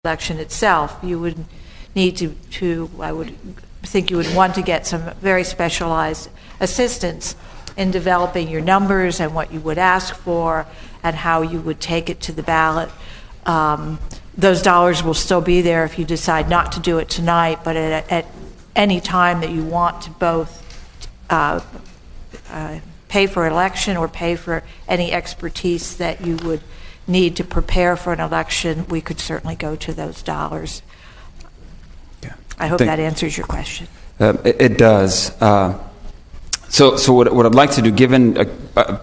election itself, you would need to I would think you would want to get some very specialized assistance in developing your numbers and what you would ask for and how you would take it to the ballot. Those dollars will still be there if you decide not to do it tonight, but at any time that you want to both pay for an election or pay for any expertise that you would need to prepare for an election, we could certainly go to those dollars. Yeah. I hope that answers your question. It does. So what I'd like to do, given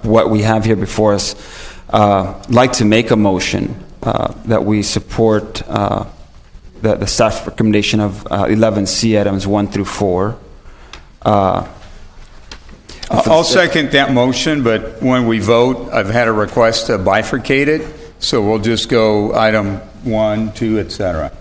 what we have here before us, like to make a motion that we support the staff recommendation of 11C items 1 through 4. I'll second that motion, but when we vote, I've had a request to bifurcate it, so we'll just go item 1, 2, etc.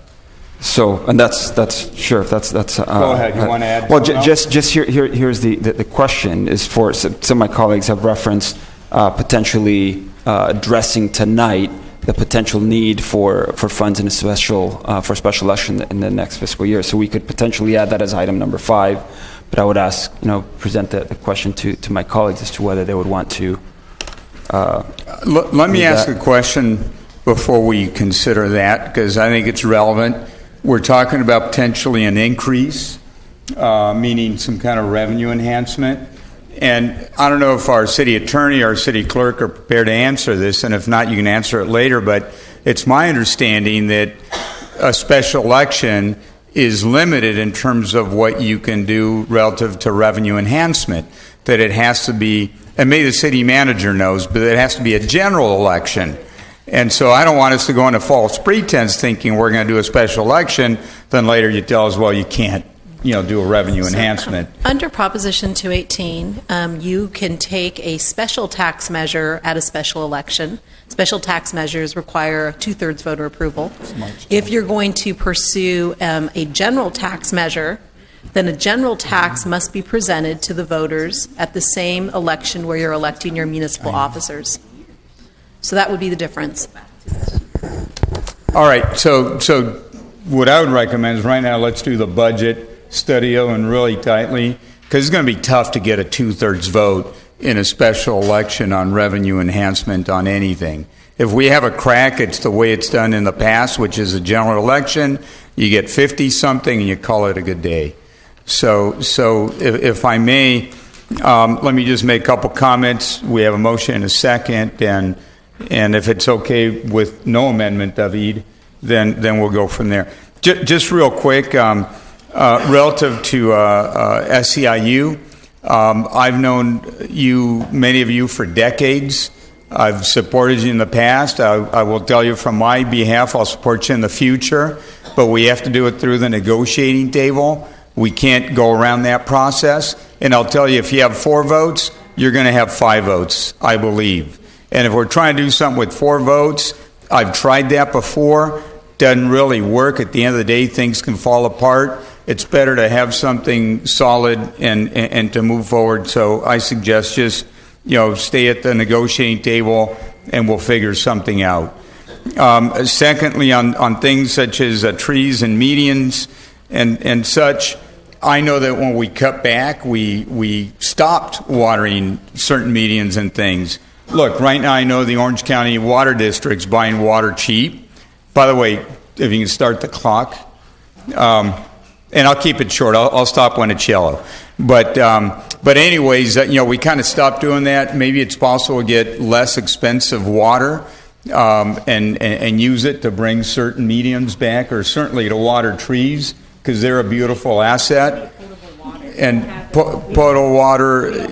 So, and that's sure. That's. Go ahead. You want to add? Well, just here's the question is for some of my colleagues have referenced potentially addressing tonight the potential need for funds in a special election in the next fiscal year. So we could potentially add that as item number 5. But I would ask, present the question to my colleagues as to whether they would want to. Let me ask a question before we consider that, because I think it's relevant. We're talking about potentially an increase, meaning some kind of revenue enhancement. And I don't know if our city attorney or our city clerk are prepared to answer this, and if not, you can answer it later. But it's my understanding that a special election is limited in terms of what you can do relative to revenue enhancement, that it has to be, and maybe the city manager knows, but it has to be a general election. And so I don't want us to go into false pretense thinking we're going to do a special election, then later you tell us, well, you can't, do a revenue enhancement. Under Proposition 218, you can take a special tax measure at a special election. Special tax measures require a 2/3 voter approval. If you're going to pursue a general tax measure, then a general tax must be presented to the voters at the same election where you're electing your municipal officers. So that would be the difference. All right. So what I would recommend is right now let's do the budget, study it and really tightly, because it's going to be tough to get a 2/3 vote in a special election on revenue enhancement on anything. If we have a crack, it's the way it's done in the past, which is a general election. You get 50-something and you call it a good day. So if I may, let me just make a couple comments. We have a motion and a second, and if it's okay with no amendment, David, then we'll go from there. Just real quick, relative to SEIU, I've known many of you for decades. I've supported you in the past. I will tell you from my behalf, I'll support you in the future, but we have to do it through the negotiating table. We can't go around that process. And I'll tell you, if you have 4 votes, you're going to have 5 votes, I believe. And if we're trying to do something with 4 votes, I've tried that before. Doesn't really work. At the end of the day, things can fall apart. It's better to have something solid and to move forward. So I suggest just, stay at the negotiating table and we'll figure something out. Secondly, on things such as trees and medians and such, I know that when we cut back, we stopped watering certain medians and things. Look, right now I know the Orange County Water District's buying water cheap. By the way, if you can start the clock. And I'll keep it short. I'll stop when it's yellow. But anyways, we kind of stopped doing that. Maybe it's possible to get less expensive water and use it to bring certain mediums back, or certainly to water trees, because they're a beautiful asset. And potable water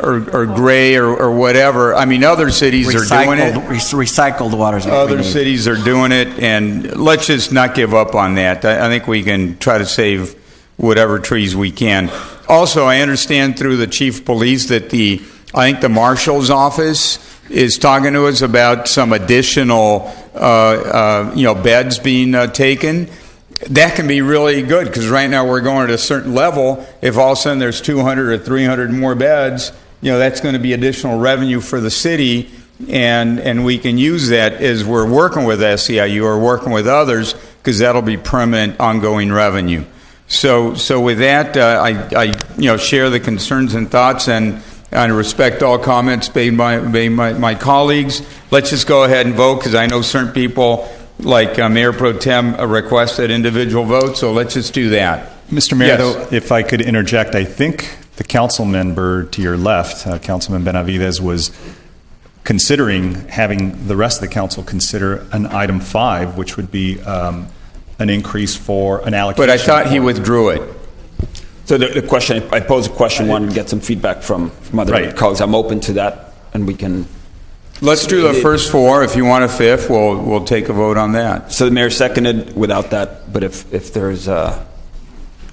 or gray or whatever. I mean, other cities are doing it. Recycled water. Other cities are doing it, and let's just not give up on that. I think we can try to save whatever trees we can. Also, I understand through the chief of police that I think the marshal's office is talking to us about some additional, beds being taken. That can be really good, because right now we're going at a certain level. If all of a sudden there's 200 or 300 more beds, that's going to be additional revenue for the city, and we can use that as we're working with SEIU or working with others, because that'll be permanent, ongoing revenue. So with that, I share the concerns and thoughts, and I respect all comments made by my colleagues. Let's just go ahead and vote, because I know certain people, like Mayor Pro Tem, requested individual votes, so let's just do that. Mr. Mayor, Yes. though, if I could interject, I think the council member to your left, Councilman Benavidez, was considering having the rest of the council consider an item 5, which would be an increase for an allocation. But I thought he for- withdrew it. So the question, I posed a question, wanted to get some feedback from other Right. colleagues. I'm open to that, and we can. Let's do the first 4. If you want a 5th, we'll take a vote on that. So the mayor seconded without that, but if there's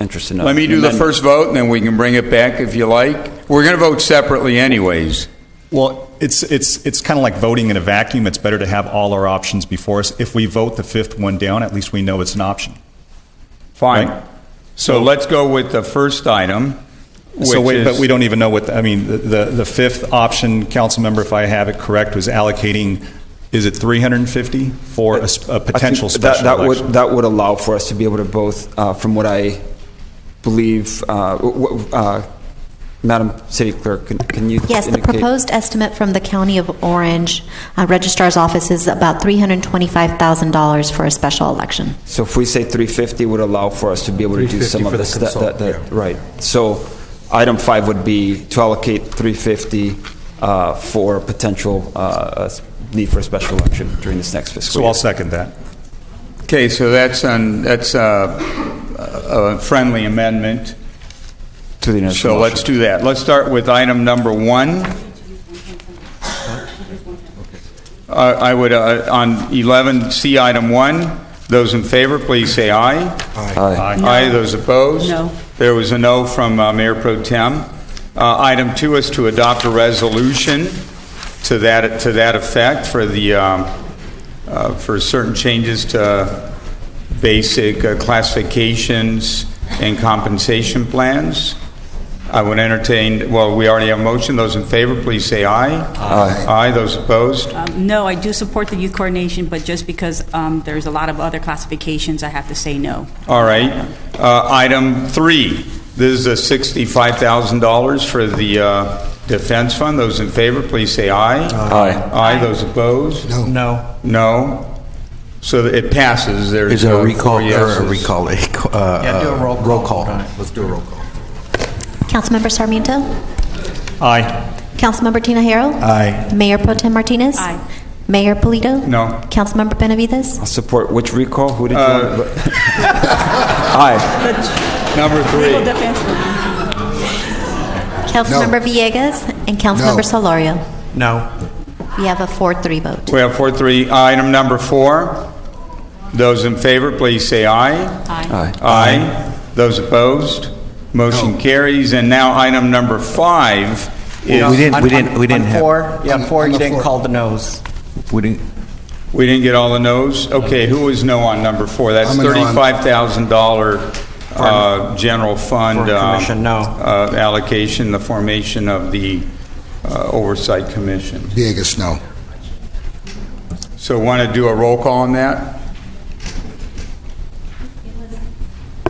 interest in. Let me do the first vote, and then we can bring it back if you like. We're going to vote separately anyways. Well, it's kind of like voting in a vacuum. It's better to have all our options before us. If we vote the 5th one down, at least we know it's an option. Fine. Right. So let's go with the first item. So which wait, is- but we don't even know what, the 5th option, council member, if I have it correct, was allocating, is it 350 for a potential I think special that election? that would allow for us to be able to both, from what I believe, Madam City Clerk, can you Yes, the indicate- proposed estimate from the County of Orange Registrar's Office is about $325,000 for a special election. So if we say 350, would allow for us to be able to do some of this. Right. So item 5 would be to allocate 350 for potential need for a special election during this next fiscal So year. I'll second that. Okay, so that's a friendly amendment. To the initial So let's motion. do that. Let's start with item number 1. I would, on 11C, item 1, those in favor, please say aye. Aye. Aye. Those opposed? No. There was a no from Mayor Pro Tem. Item 2 is to adopt a resolution to that effect for the for certain changes to basic classifications and compensation plans. I would entertain, well, we already have a motion. Those in favor, please say aye. Aye. Aye. Those opposed? No, I do support the youth coordination, but just because there's a lot of other classifications, I have to say no. All right. Item 3, this is a $65,000 for the defense fund. Those in favor, please say aye. Aye. Aye. Those opposed? No. No. So it passes. There's Is there a recall, four or yeses. a recall, do a roll call. Let's do a roll call. Councilmember Sarmiento? Aye. Councilmember Tinajero? Aye. Mayor Pro Tem Martinez? Aye. Mayor Polito? No. Councilmember Benavidez? I'll support which recall? Who did you want? Aye. Number 3. Legal defense. Councilmember Villegas? And Councilmember Solorio? No. We have a 4-3 vote. We have 4-3. Item number 4. Those in favor, please say aye. Aye. Aye. Those opposed? Motion carries. And now item number 5 is... We didn't have. On 4, you didn't call the noes. We didn't. We didn't get all the no's? Okay, who was no on number 4? That's I'm a no on- $35,000 general fund For commission, no. allocation, the formation of the Oversight Commission. Villegas, no. So want to do a roll call on that?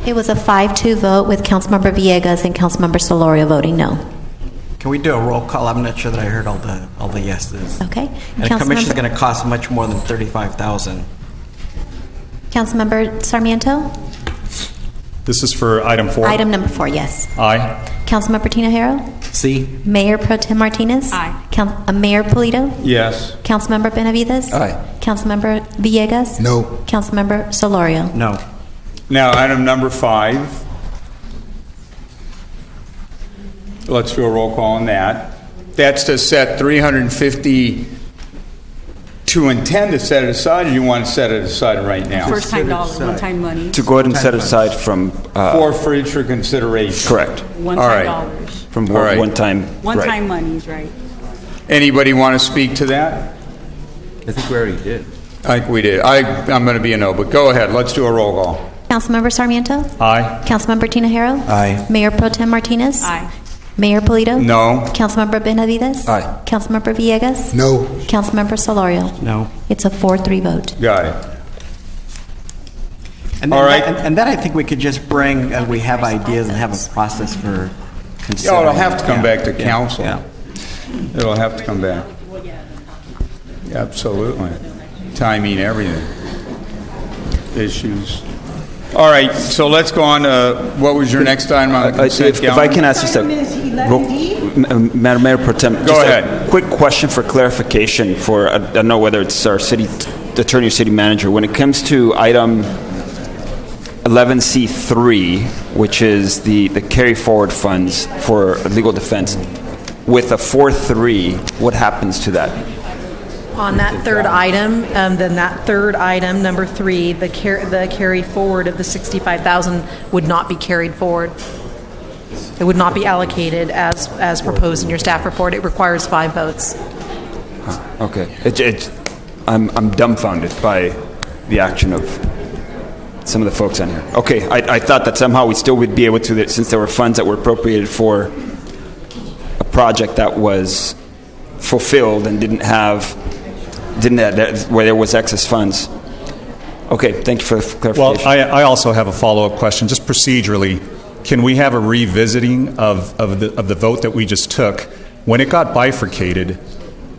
It was a 5-2 vote with Councilmember Villegas and Councilmember Solorio voting no. Can we do a roll call? I'm not sure that I heard all the yeses. Okay. And the commission's Councilmember- going to cost much more than $35,000. Councilmember Sarmiento? This is for item 4? Item number 4, yes. Aye. Councilmember Tinajero? See? Mayor Pro Tem Martinez? Aye. Mayor Polito? Yes. Councilmember Benavidez? Aye. Councilmember Villegas? No. Councilmember Solorio? No. Now, item number 5. Let's do a roll call on that. That's to set 350 to intend to set it aside, or you want to set it aside right now? First-time dollar, one-time money, To go ahead and set aside from, For future consideration. correct, All right. one-time dollars. from All right. one-time. One-time right. monies, right. Anybody want to speak to that? I think we already did. I think we did. I'm going to be a no, but go ahead. Let's do a roll call. Councilmember Sarmiento? Aye. Councilmember Tinajero? Aye. Mayor Pro Tem Martinez? Aye. Mayor Polito? No. Councilmember Benavides? Aye. Councilmember Villegas? No. Councilmember Solorio? No. It's a 4-3 vote. Got it. And All then right. And then I think we could just bring, we have ideas and have a process for Yeah, considering. it'll have to come Yeah, back to yeah, council. yeah. It'll have to come back. Absolutely. Timing, everything. Issues. All right, so let's go on to, what was your next item on the consent If I can calendar? ask just a, Madam Mayor Pro Tem, Go just ahead. a quick question for clarification for, I don't know whether it's our city attorney or city manager. When it comes to item 11C3, which is the carry forward funds for legal defense, with a 4-3, what happens to that? On that third item, then that third item, number 3, the carry forward of the 65,000 would not be carried forward. It would not be allocated as proposed in your staff report. It requires 5 votes. Okay. I'm dumbfounded by the action of some of the folks on here. Okay, I thought that somehow we still would be able to, since there were funds that were appropriated for a project that was fulfilled and didn't have where there was excess funds. Okay, thank you for the clarification. Well, I also have a follow-up question, just procedurally. Can we have a revisiting of the vote that we just took? When it got bifurcated,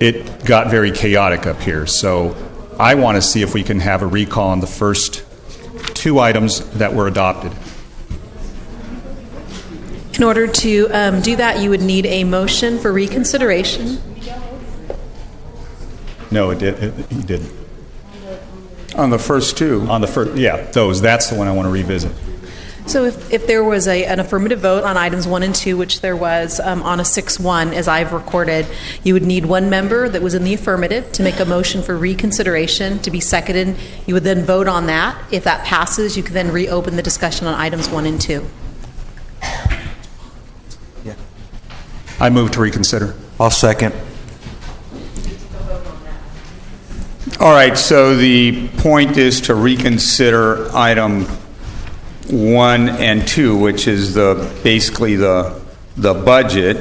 it got very chaotic up here. So I want to see if we can have a recall on the first 2 items that were adopted. In order to do that, you would need a motion for reconsideration. No, he didn't. On the first 2. On the first, yeah, that's the one I want to revisit. So if there was an affirmative vote on items 1 and 2, which there was on a 6-1, as I've recorded, you would need 1 member that was in the affirmative to make a motion for reconsideration to be seconded. You would then vote on that. If that passes, you could then reopen the discussion on items 1 and 2. I move to reconsider. I'll second. All right, so the point is to reconsider item 1 and 2, which is basically the budget.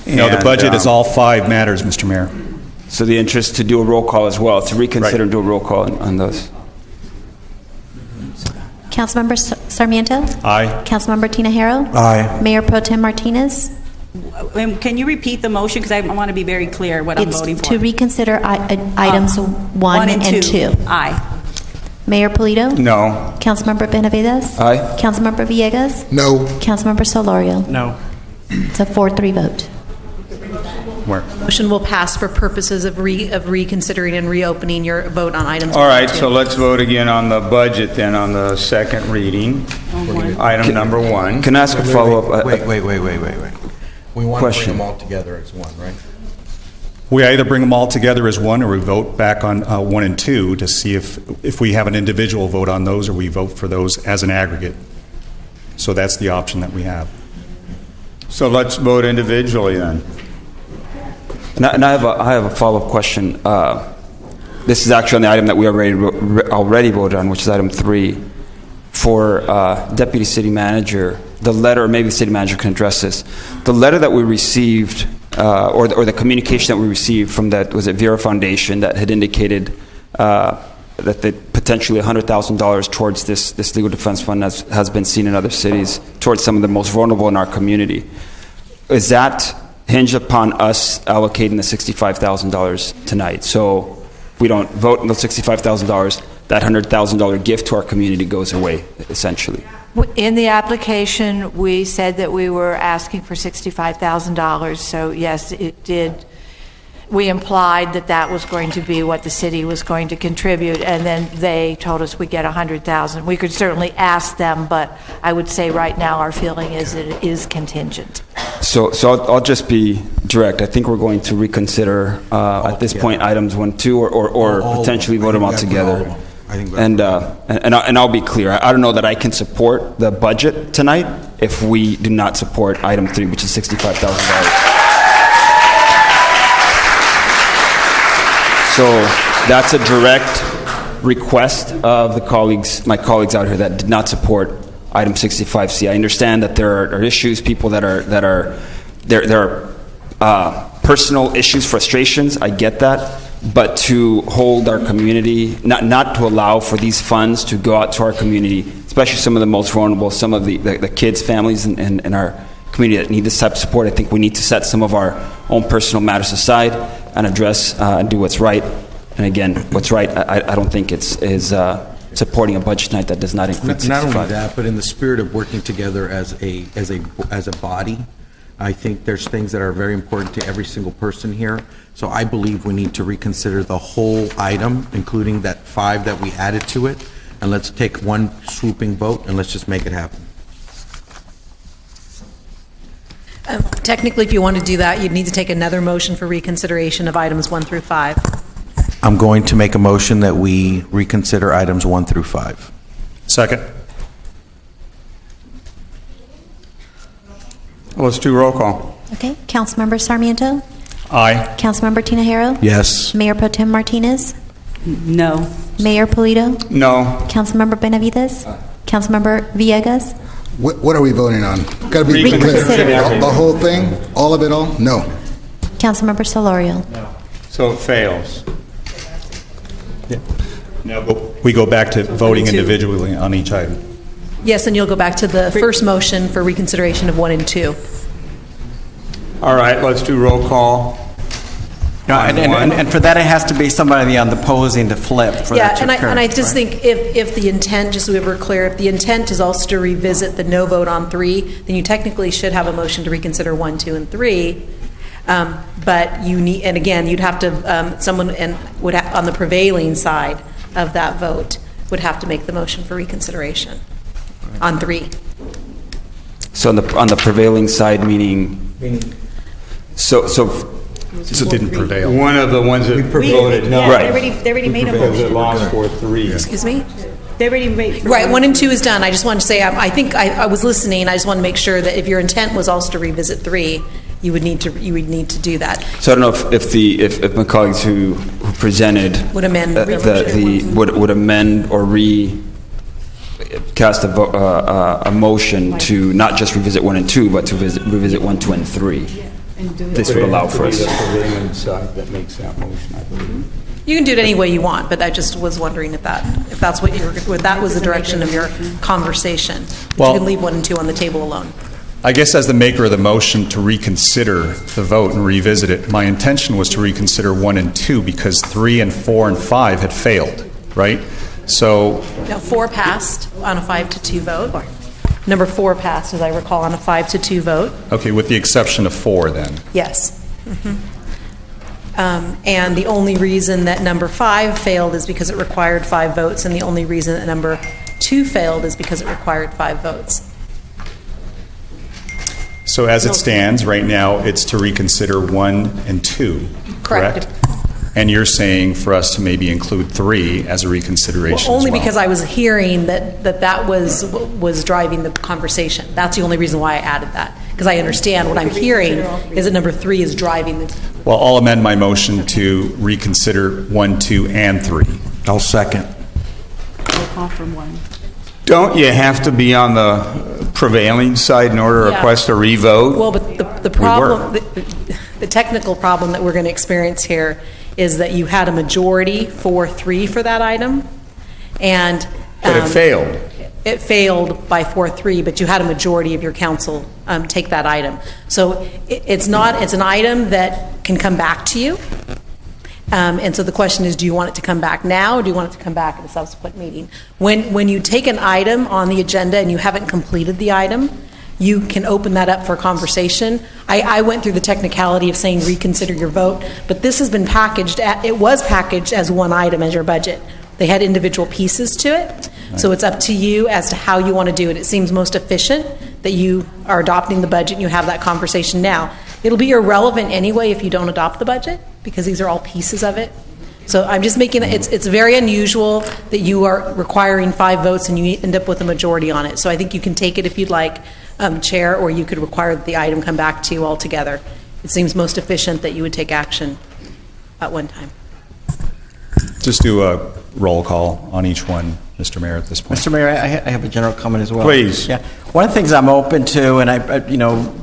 No, the And, budget is all 5 matters, Mr. Mayor. So the interest to do a roll call as well, to reconsider Right. and do a roll call on those. Councilmember Sarmiento? Aye. Councilmember Tinajero? Aye. Mayor Pro Tem Martinez? Can you repeat the motion? Because I want to be very clear what I'm It's voting for. to reconsider items 1 and 2. Aye. Mayor Polito? No. Councilmember Benavides? Aye. Councilmember Villegas? No. Councilmember Solorio? No. It's a 4-3 vote. Where? Motion will pass for purposes of reconsidering and reopening your vote on items 1 All and right, 2. so let's vote again on the budget then on the second reading. Item number 1. Can I ask a follow-up? Wait. We want to Question. bring them all together as one, right? We either bring them all together as one, or we vote back on 1 and 2 to see if we have an individual vote on those, or we vote for those as an aggregate. So that's the option that we have. So let's vote individually then. And I have a follow-up question. This is actually on the item that we already voted on, which is item 3. For Deputy City Manager, the letter, maybe the City Manager can address this. The letter that we received, or the communication that we received from was it Vera Foundation, that had indicated that potentially $100,000 towards this legal defense fund has been seen in other cities, towards some of the most vulnerable in our community. Is that hinged upon us allocating the $65,000 tonight? So if we don't vote on the $65,000, that $100,000 gift to our community goes away, essentially. In the application, we said that we were asking for $65,000, so yes, it did. We implied that that was going to be what the city was going to contribute, and then they told us we get $100,000. We could certainly ask them, but I would say right now our feeling is that it is contingent. So I'll just be direct. I think we're going to reconsider at this point items 1, 2, or potentially vote them all together. And I'll be clear. I don't know that I can support the budget tonight if we do not support item 3, which is $65,000. So that's a direct request of my colleagues out here that did not support item 65C. I understand that there are issues, people there are personal issues, frustrations. I get that. But to hold our community, not to allow for these funds to go out to our community, especially some of the most vulnerable, some of the kids, families in our community that need this type of support, I think we need to set some of our own personal matters aside and address and do what's right. And again, what's right, I don't think is supporting a budget tonight that does not include 65. Not only that, but in the spirit of working together as a body, I think there's things that are very important to every single person here. So I believe we need to reconsider the whole item, including that 5 that we added to it, and let's take one swooping vote and let's just make it happen. Technically, if you want to do that, you'd need to take another motion for reconsideration of items 1 through 5. I'm going to make a motion that we reconsider items 1 through 5. Second. Let's do roll call. Okay, Councilmember Sarmiento, Aye. Councilmember Tinajero, Yes. Mayor Pro Tem Martinez, No. Mayor Polito, No. Councilmember Benavides, Councilmember Villegas, What are we voting on? Got to be Reconsider. clear. The whole thing? All of it all? No. Councilmember Solorio. So it fails. Now we go back to voting 1 and 2. individually on each item. Yes, and you'll go back to the first motion for reconsideration of 1 and 2. All right, let's do roll call. No, and for that, it has to be somebody on the opposing to flip for that Yeah, to and occur. I just right? think if the intent, just so we're clear, if the intent is also to revisit the no vote on 3, then you technically should have a motion to reconsider 1, 2, and 3. But you need, and again, you'd have to, someone would on the prevailing side of that vote would have to make the motion for reconsideration on 3. So on the prevailing side, meaning so It didn't prevail. One of the ones that voted no. Right. They already made a Because it motion. lost 4-3. Excuse me? They already made. Right, 1 and 2 is done. I just wanted to say, I think I was listening. I just want to make sure that if your intent was also to revisit 3, you would need to do that. So I don't know if my colleagues who presented Would amend would amend or cast a motion to not just revisit 1 and 2, but to revisit 1, 2, and 3. This would allow for us. The prevailing side that makes that motion, I believe. You can do it any way you want, but I just was wondering if that's what that was the direction of your conversation. Well- You can leave 1 and 2 on the table alone. I guess as the maker of the motion to reconsider the vote and revisit it, my intention was to reconsider 1 and 2 because 3 and 4 and 5 had failed, right? So, Now, 4 passed on a 5-2 vote. Number 4 passed, as I recall, on a 5-2 vote. okay, with the exception of 4 then. Yes. And the only reason that number 5 failed is because it required 5 votes, and the only reason that number 2 failed is because it required 5 votes. So as it stands right now, it's to reconsider 1 and 2, correct? Correct. And you're saying for us to maybe include 3 as a reconsideration Well, only as well. because I was hearing that was driving the conversation. That's the only reason why I added that. Because I understand what I'm hearing is that number 3 is driving the. Well, I'll amend my motion to reconsider 1, 2, and 3. I'll second. Roll call from 1. Don't you have to be on the prevailing side in order to Yeah. request a revote? Well, but the problem, the technical problem that we're going to experience here is that you had a majority 4-3 for that item, and But it failed. It failed by 4-3, but you had a majority of your council take that item. So it's an item that can come back to you. And so the question is, do you want it to come back now, or do you want it to come back at a subsequent meeting? When you take an item on the agenda and you haven't completed the item, you can open that up for conversation. I went through the technicality of saying reconsider your vote, but this has been packaged, it was packaged as one item as your budget. They had individual pieces to it, so it's up to you as to how you want to do it. It seems most efficient that you are adopting the budget and you have that conversation now. It'll be irrelevant anyway if you don't adopt the budget, because these are all pieces of it. So I'm just making it's very unusual that you are requiring 5 votes and you end up with a majority on it. So I think you can take it if you'd like, Chair, or you could require that the item come back to you altogether. It seems most efficient that you would take action at one time. Just do a roll call on each one. Mr. Mayor, at this point. Mr. Mayor, I have a general comment as well. Please. Yeah. One of the things I'm open to, and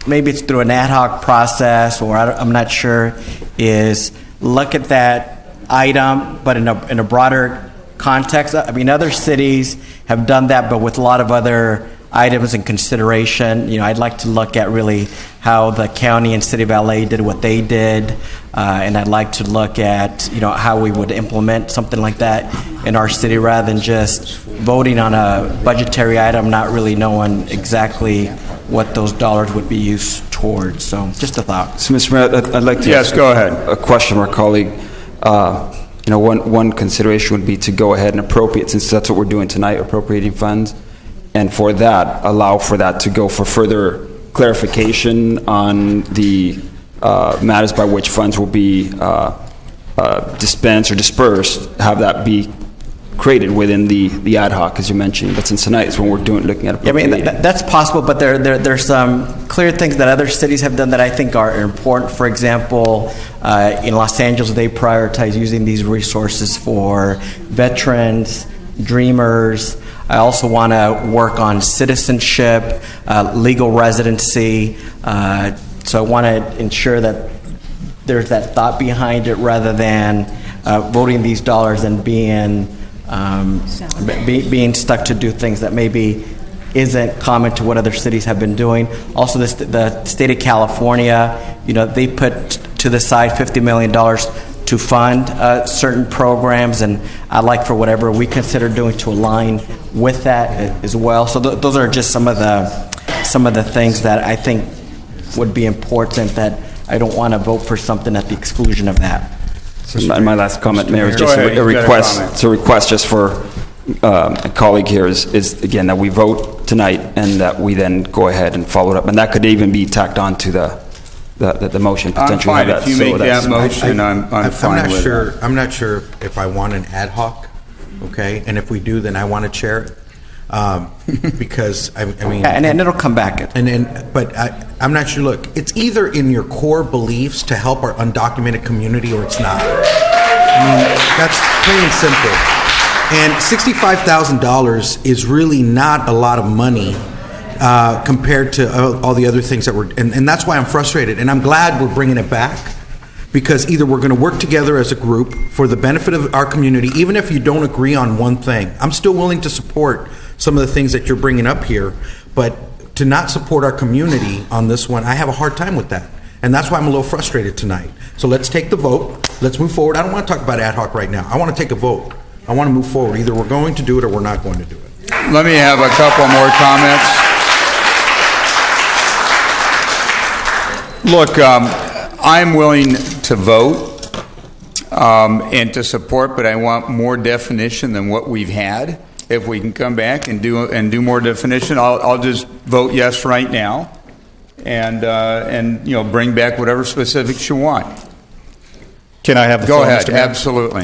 maybe it's through an ad hoc process, or I'm not sure, is look at that item, but in a broader context. I mean, other cities have done that, but with a lot of other items in consideration. I'd like to look at really how the county and city of LA did what they did, and I'd like to look at how we would implement something like that in our city, rather than just voting on a budgetary item, not really knowing exactly what those dollars would be used towards. So, just a thought. So, Mr. Mayor, I'd like to Yes, ask go ahead. a question from our colleague. One consideration would be to go ahead and appropriate, since that's what we're doing tonight, appropriating funds, and for that, allow for that to go for further clarification on the matters by which funds will be dispensed or dispersed, have that be created within the ad hoc, as you mentioned. But since tonight is when we're looking at appropriating. That's possible, but there's some clear things that other cities have done that I think are important. For example, in Los Angeles, they prioritize using these resources for veterans, dreamers. I also want to work on citizenship, legal residency. So I want to ensure that there's that thought behind it, rather than voting these dollars and being stuck to do things that maybe isn't common to what other cities have been doing. Also, the state of California, they put to the side $50 million to fund certain programs, and I'd like for whatever we consider doing to align with that as well. So those are just some of the things that I think would be important, that I don't want to vote for something at the exclusion of that. So my last comment, Mayor, is Go just ahead. a You've got a request. comment. It's a request just for a colleague here is again that we vote tonight, and that we then go ahead and follow it up, and that could even be tacked on to the motion I'm potentially. fine. Have If you so make that's- that motion, I'm fine with it. I'm not sure if I want an ad hoc, okay? And if we do, then I want to chair it. Because, I mean... Yeah, and it'll come back. But I'm not sure. Look, it's either in your core beliefs to help our undocumented community, or it's not. I mean, that's plain and simple. And $65,000 is really not a lot of money compared to all the other things that we're... And that's why I'm frustrated. And I'm glad we're bringing it back, because either we're going to work together as a group for the benefit of our community, even if you don't agree on one thing. I'm still willing to support some of the things that you're bringing up here, but to not support our community on this one, I have a hard time with that. And that's why I'm a little frustrated tonight. So let's take the vote. Let's move forward. I don't want to talk about ad hoc right now. I want to take a vote. I want to move forward. Either we're going to do it or we're not going to do it. Let me have a couple more comments. Look, I'm willing to vote and to support, but I want more definition than what we've had. If we can come back and do more definition, I'll just vote yes right now, and bring back whatever specifics you want. Can I have the Go floor, ahead. Mr. Mayor? Absolutely.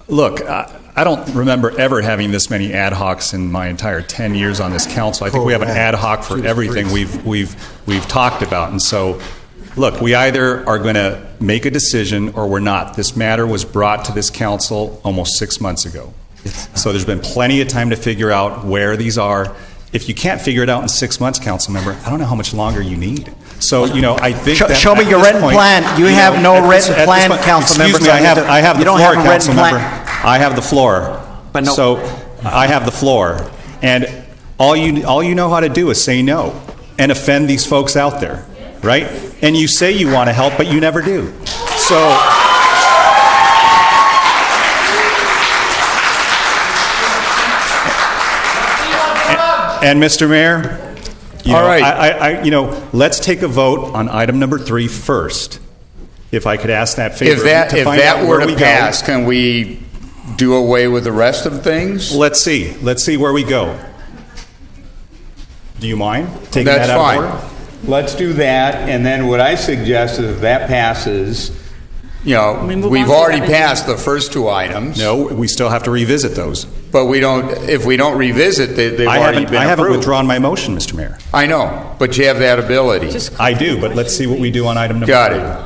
Look, I don't remember ever having this many ad hocs in my entire 10 years on this council. I think we have an ad hoc for everything we've talked about. And so, look, we either are going to make a decision or we're not. This matter was brought to this council almost 6 months ago. So there's been plenty of time to figure out where these are. If you can't figure it out in 6 months, council member, I don't know how much longer you need. So, I think that Show me at your this written point, plan. You have no at this- written at this plan, point- council member. Excuse me, I have the You don't floor, have a written council plan. member. I have the floor. But no- So I have the floor. And all you know how to do is say no and offend these folks out there, right? And you say you want to help, but you never do. So... And Mr. Mayor, All right. let's take a vote on item number 3 first. If I could ask that favor. If that out were where to we go. pass, can we do away with the rest of things? Let's see where we go. Do you mind taking That's that out fine. of order? Let's do that, and then what I suggest is if that passes, We move on we've to already item- passed the first 2 items. No, we still have to revisit those. But if we don't revisit, they've already been I haven't approved. withdrawn my motion, Mr. Mayor. I know, but you have that ability. I do, but let's see what we do on item number Got 3. it.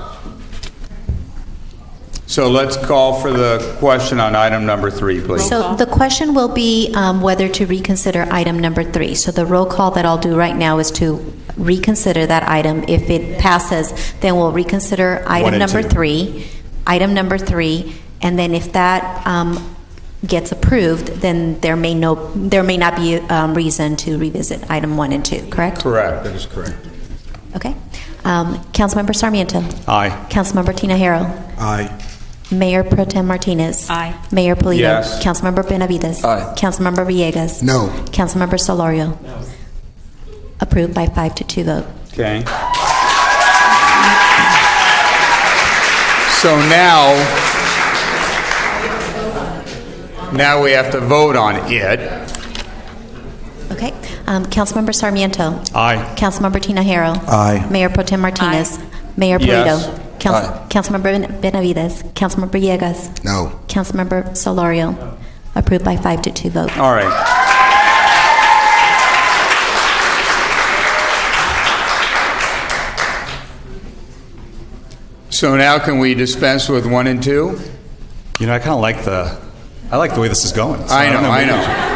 So let's call for the question on item number 3, please. So the question will be whether to reconsider item number 3. So the roll call that I'll do right now is to reconsider that item. If it passes, then we'll reconsider One item and number two. 3. Item number 3, and then if that gets approved, then there may not be reason to revisit item 1 and 2. Correct? Correct. That is correct. Okay. Councilmember Sarmiento. Aye. Councilmember Tinajero. Aye. Mayor Pro Tem Martinez. Aye. Mayor Polito. Yes. Councilmember Benavides. Aye. Councilmember Villegas. No. Councilmember Solorio. Approved by 5-2 vote. Okay. So now we have to vote on it. Okay. Councilmember Sarmiento. Aye. Councilmember Tinajero. Aye. Mayor Pro Tem Martinez. Mayor Yes. Polito. Aye. Councilmember Benavides. Councilmember Villegas. No. Councilmember Solorio. Approved by 5-2 vote. All right. So now can we dispense with 1 and 2? You know, I kind of like the way this is going. So I know, don't I maybe- know.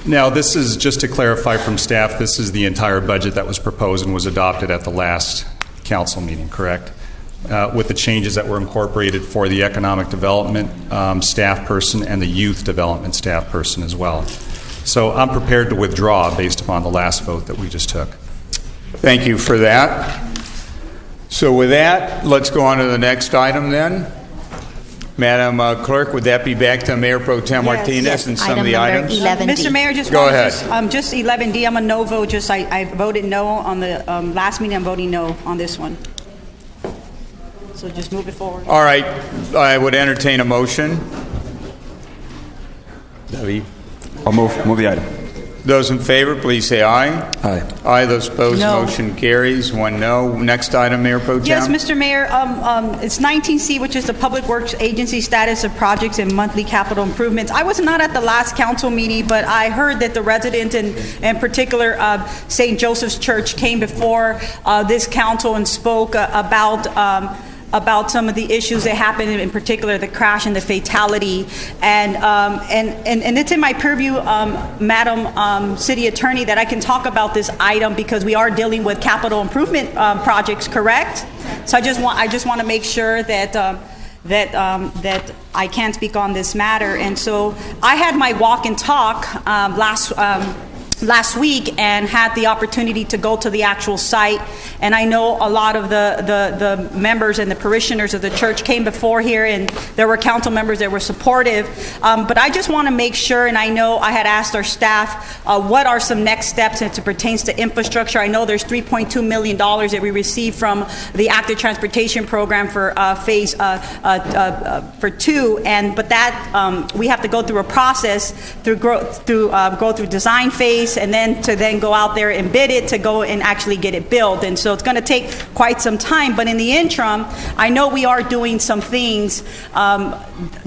Now, this is, just to clarify from staff, this is the entire budget that was proposed and was adopted at the last council meeting, correct? With the changes that were incorporated for the economic development staff person and the youth development staff person as well. So I'm prepared to withdraw based upon the last vote that we just took. Thank you for that. So with that, let's go on to the next item then. Madam Clerk, would that be back to Mayor Pro Tem Martinez Yes. and some Item of the number items? 11D. Mr. Mayor, just Go wanted ahead. just 11D, I'm a no vote, I voted no on the last meeting, I'm voting no on this one. So just move it forward. All right, I would entertain a motion. David? I'll move the item. Those in favor, please say aye. Aye. Aye, those opposed, No. motion carries. 1 no. Next item, Mayor Pro Tem. Yes, Mr. Mayor, it's 19C, which is the Public Works Agency status of projects and monthly capital improvements. I was not at the last council meeting, but I heard that the residents, and in particular St. Joseph's Church, came before this council and spoke about some of the issues that happened, in particular the crash and the fatality, and it's in my purview, Madam City Attorney, that I can talk about this item because we are dealing with capital improvement projects, correct? So I just want to make sure that that I can speak on this matter, and so I had my walk and talk last week and had the opportunity to go to the actual site, and I know a lot of the members and the parishioners of the church came before here, and there were council members that were supportive, but I just want to make sure, and I know I had asked our staff what are some next steps as it pertains to infrastructure. I know there's $3.2 million that we received from the Active Transportation Program for phase for 2, but that we have to go through a process go through design phase, and then go out there and bid it to go and actually get it built. And so it's going to take quite some time. But in the interim, I know we are doing some things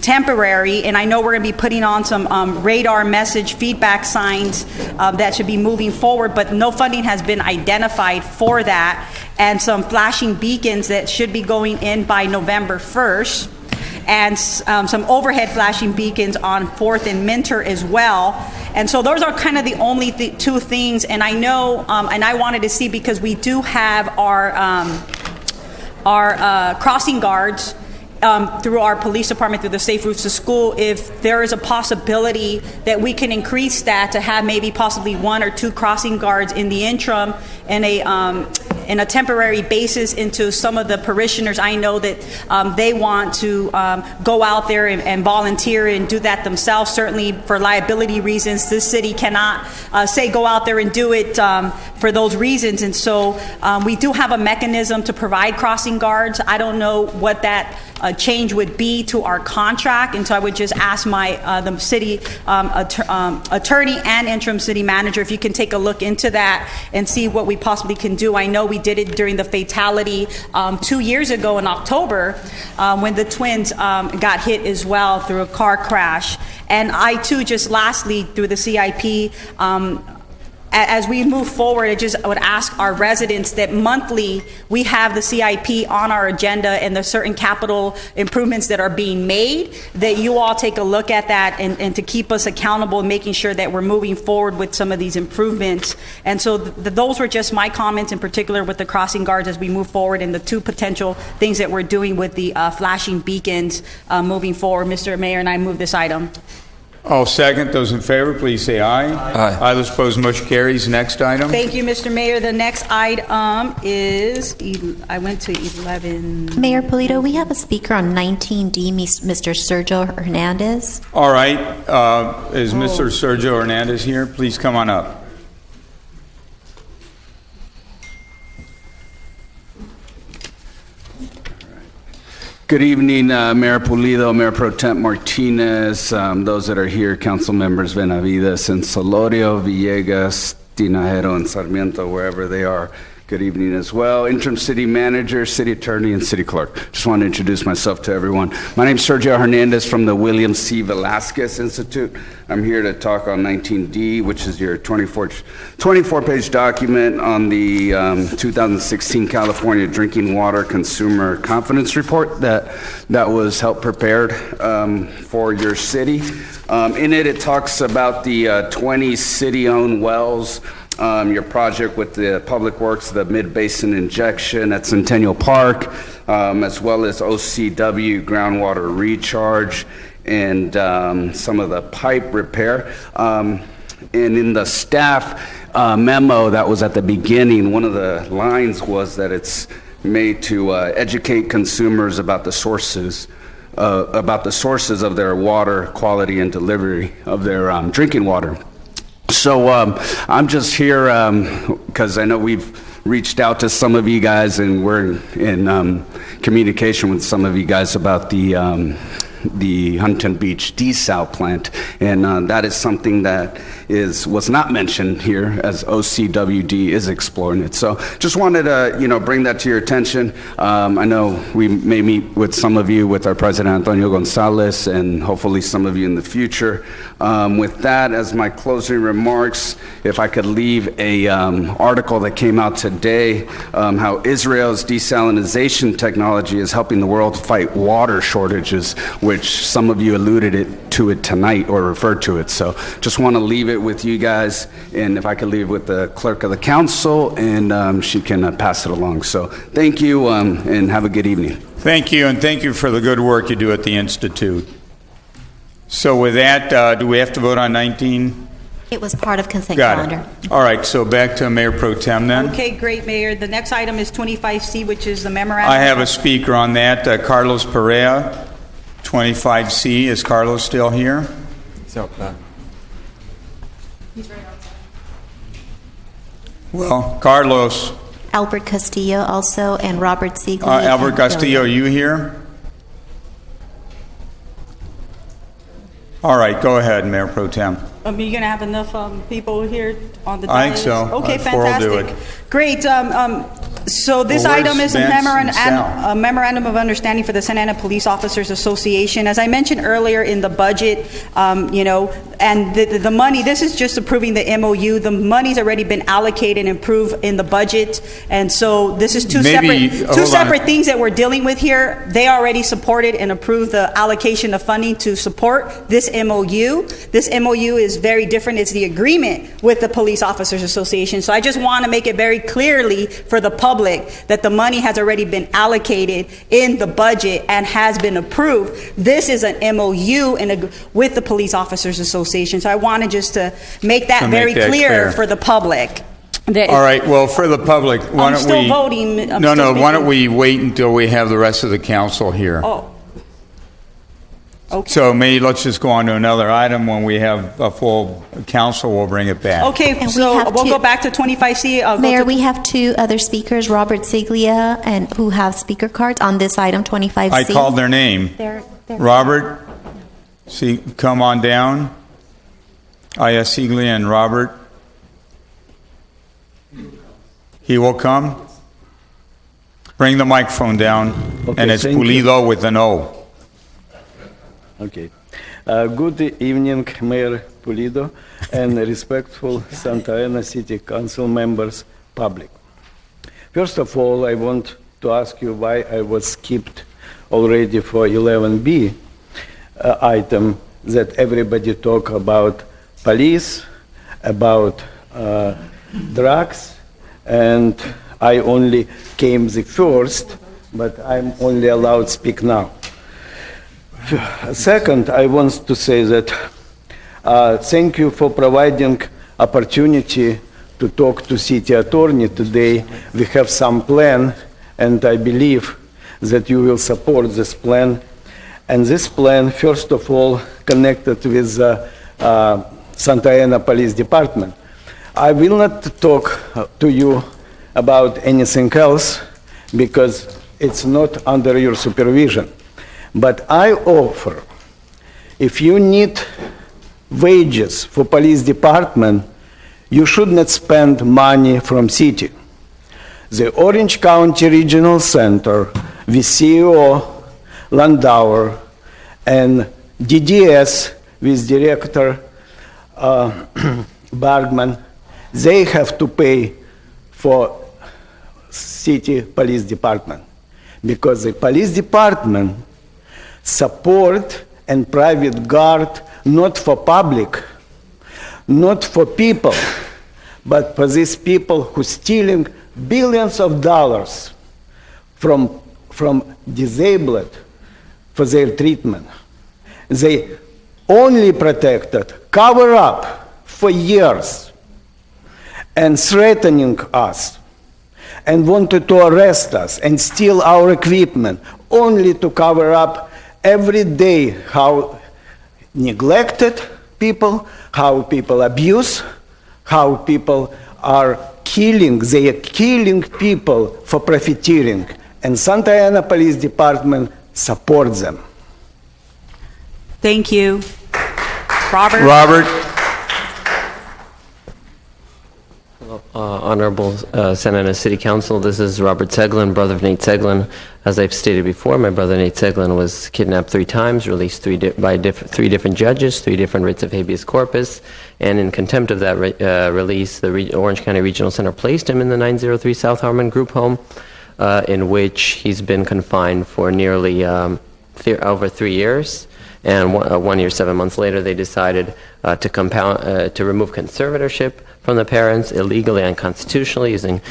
temporary, and I know we're going to be putting on some radar message feedback signs that should be moving forward, but no funding has been identified for that, and some flashing beacons that should be going in by November 1st. And some overhead flashing beacons on 4th and Minter as well. And so those are kind of the only two things. And I know, and I wanted to see, because we do have our crossing guards through our police department, through the Safe Routes to School, if there is a possibility that we can increase that to have maybe possibly 1 or 2 crossing guards in the interim, and in a temporary basis into some of the parishioners. I know that they want to go out there and volunteer and do that themselves. Certainly for liability reasons, this city cannot say go out there and do it for those reasons. And so we do have a mechanism to provide crossing guards. I don't know what that change would be to our contract, and so I would just ask the city attorney and interim city manager if you can take a look into that and see what we possibly can do. I know we did it during the fatality 2 years ago in October when the twins got hit as well through a car crash. And I too, just lastly, through the CIP, as we move forward, I would ask our residents that monthly we have the CIP on our agenda and the certain capital improvements that are being made, that you all take a look at that and to keep us accountable, making sure that we're moving forward with some of these improvements. And so those were just my comments in particular with the crossing guards as we move forward and the two potential things that we're doing with the flashing beacons moving forward. Mr. Mayor, and I move this item. I'll second. Those in favor, please say aye. Aye. Those opposed, motion carries. Next item. Thank you, Mr. Mayor. The next item is, I went to 11. Mayor Polito, we have a speaker on 19D, Mr. Sergio Hernandez. All right. Is Mr. Sergio Hernandez here? Please come on up. Good evening, Mayor Pulido, Mayor Pro Tem Martinez, those that are here, council members Benavides and Solorio, Villegas, Tinajero, and Sarmiento, wherever they are. Good evening as well. Interim City Manager, City Attorney, and City Clerk. Just want to introduce myself to everyone. My name is Sergio Hernandez from the William C. Velasquez Institute. I'm here to talk on 19D, which is your 24-page document on the 2016 California Drinking Water Consumer Confidence Report that was helped prepared for your city. In it talks about the 20 city-owned wells, your project with the Public Works, the Mid-Basin Injection at Centennial Park, as well as OCW groundwater recharge and some of the pipe repair. And in the staff memo that was at the beginning, one of the lines was that it's made to educate consumers about the sources of their water quality and delivery of their drinking water. So I'm just here because I know we've reached out to some of you guys and we're in communication with some of you guys about the Huntington Beach desal plant, and that is something that was not mentioned here as OCWD is exploring it. So just wanted to bring that to your attention. I know we may meet with some of you with our President Antonio Gonzalez and hopefully some of you in the future. With that as my closing remarks, if I could leave a article that came out today, how Israel's desalination technology is helping the world fight water shortages, which some of you alluded to it tonight or referred to it. So just want to leave it with you guys, and if I could leave with the clerk of the council, and she can pass it along. So thank you, and have a good evening. Thank you, and thank you for the good work you do at the Institute. So with that, do we have to vote on 19? It was part of consent Got calendar. it. All right, so back to Mayor Pro Tem then. Okay, great, Mayor. The next item is 25C, which is the memorandum. I have a speaker on that, Carlos Perea, 25C. Is Carlos still here? So, Well, Carlos. Albert Castillo also, and Robert Siegel. Albert Castillo, are you here? All right, go ahead, Mayor Pro Tem. You're going to have enough people here on the I think dais? so. Okay, Four will do fantastic. it. Great. So this Well, where's item is a Vance and Sal? memorandum of understanding for the Santa Ana Police Officers Association. As I mentioned earlier in the budget, and the money, this is just approving the MOU. The money's already been allocated and approved in the budget. And so this is two separate things that we're dealing with here. They already supported and approved the allocation of funding to support this MOU. This MOU is very different. It's the agreement with the Police Officers Association. So I just want to make it very clearly for the public that the money has already been allocated in the budget and has been approved. This is an MOU with the Police Officers Association. So I wanted just to make that very clear for the public. All right, well, for the public, why don't we... I'm still voting. Why don't we wait until we have the rest of the council here? Oh. Okay. So maybe let's just go on to another item. When we have a full council, we'll bring it back. Okay, And so we'll go back to 25C. Mayor, we have two other speakers, Robert Siglia, and who have speaker cards on this item, 25C. I called their name. They're Robert, come on down. Aya Siglia and Robert. He will come. Bring the microphone down. Okay, And it's thank you. Pulido with an O. Okay. Good evening, Mayor Pulido, and respectful Santa Ana City Council members, public. First of all, I want to ask you why I was skipped already for 11B item that everybody talk about police, about drugs, and I only came the first, but I'm only allowed to speak now. Second, I want to say that thank you for providing opportunity to talk to city attorney today. We have some plan, and I believe that you will support this plan. And this plan, first of all, connected with Santa Ana Police Department. I will not talk to you about anything else because it's not under your supervision. But I offer, if you need wages for police department, you should not spend money from city. The Orange County Regional Center with CEO Landauer and DDS with Director Bergman, they have to pay for city police department because the police department support and private guard not for public, not for people, but for these people who stealing billions of dollars from disabled for their treatment. They only protected, cover up for years and threatening us and wanted to arrest us and steal our equipment only to cover up every day how neglected people, how people abuse, how people are killing, they are killing people for profiteering. And Santa Ana Police Department supports them. Thank you. Robert? Robert? Honorable Santa Ana City Council, this is Robert Seglin, brother of Nate Seglin. As I've stated before, my brother Nate Seglin was kidnapped 3 times, released by 3 different judges, 3 different writs of habeas corpus, and in contempt of that release, the Orange County Regional Center placed him in the 903 South Harmon Group Home, in which he's been confined for nearly over 3 years. And 1 year, 7 months later, they decided to remove conservatorship from the parents illegally and unconstitutionally, using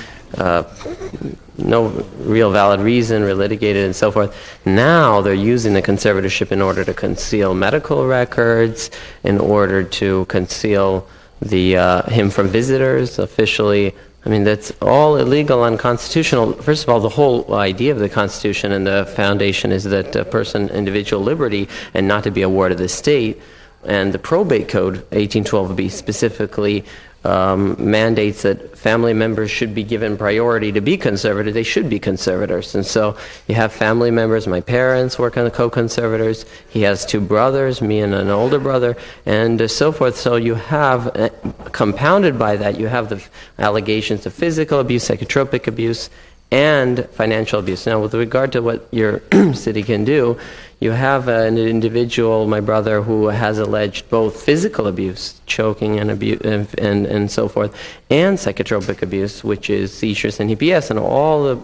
no real valid reason, relitigated and so forth. Now they're using the conservatorship in order to conceal medical records, in order to conceal him from visitors officially. I mean, that's all illegal and unconstitutional. First of all, the whole idea of the Constitution and the foundation is that a person, individual liberty, and not to be a ward of the state. And the probate code, 1812b, specifically mandates that family members should be given priority to be conservators. They should be conservators. And so you have family members. My parents work on the co-conservators. He has 2 brothers, me and an older brother, and so forth. So you have, compounded by that, you have the allegations of physical abuse, psychotropic abuse, and financial abuse. Now, with regard to what your city can do, you have an individual, my brother, who has alleged both physical abuse, choking and abuse, and so forth, and psychotropic abuse, which is seizures and EPS, and all the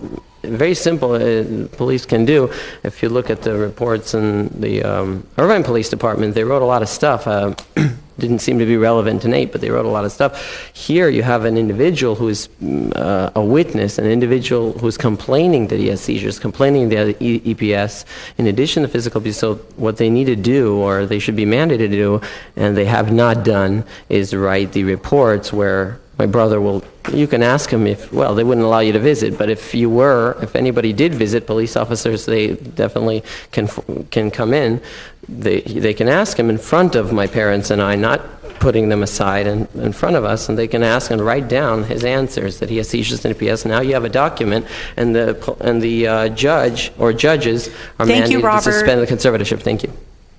very simple police can do. If you look at the reports in the Irvine Police Department, they wrote a lot of stuff. Didn't seem to be relevant to Nate, but they wrote a lot of stuff. Here you have an individual who is a witness, an individual who's complaining that he has seizures, complaining that he has EPS, in addition to physical abuse. So what they need to do, or they should be mandated to do, and they have not done, is write the reports where my brother will, you can ask him if, well, they wouldn't allow you to visit, but if anybody did visit, police officers, they definitely can come in. They can ask him in front of my parents and I, not putting them aside in front of us, and they can ask and write down his answers that he has seizures and EPS. Now you have a document, and the judge or judges are mandated to suspend the conservatorship. Thank you.